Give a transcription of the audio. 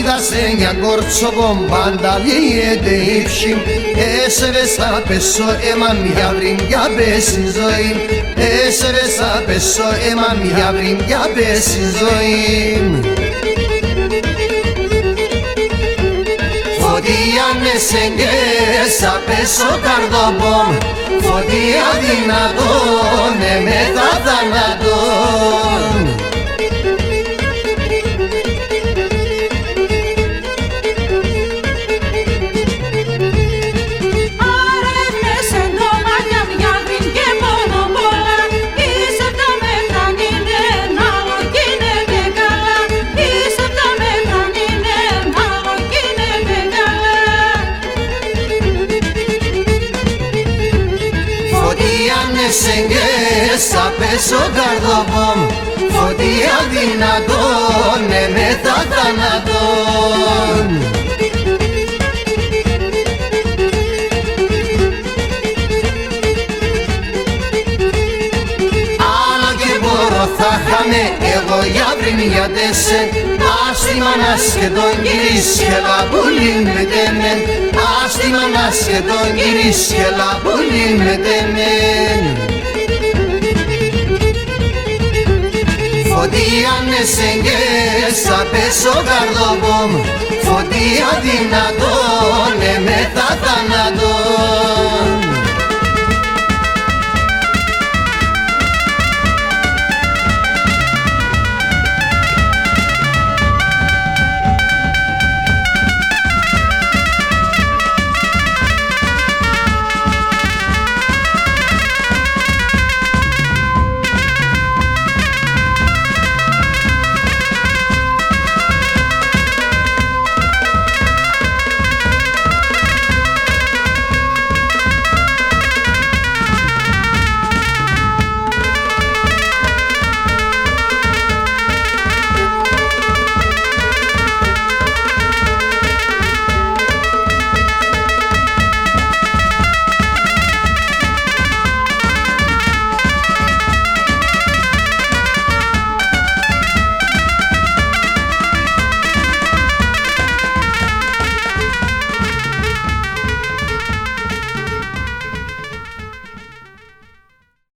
Ida segna corso con bandali e deipshim Eseve sa peso ema mi avrim ya besizoim Eseve sa peso ema mi avrim ya besizoim Φωτία με σεγγέ σα πέσω καρδοπόμ Φωτία δυνατόν μετά θανατόν Σεγγές θα πέσω καρδοπόμ Φωτία δυνατόν μετά θανατόν Άνα και μπορώ θα χαμε εγώ για πριν για τέσσερ Ας τη μανάς και τον γυρίς και λαπούλιν με τεμέν Ας τη μανάς και τον γυρίς και λαπούλιν με τεμέν Φωτία με σεγγές θα πέσω καρδοπόμ Φωτία δυνατόν μετά θανατόν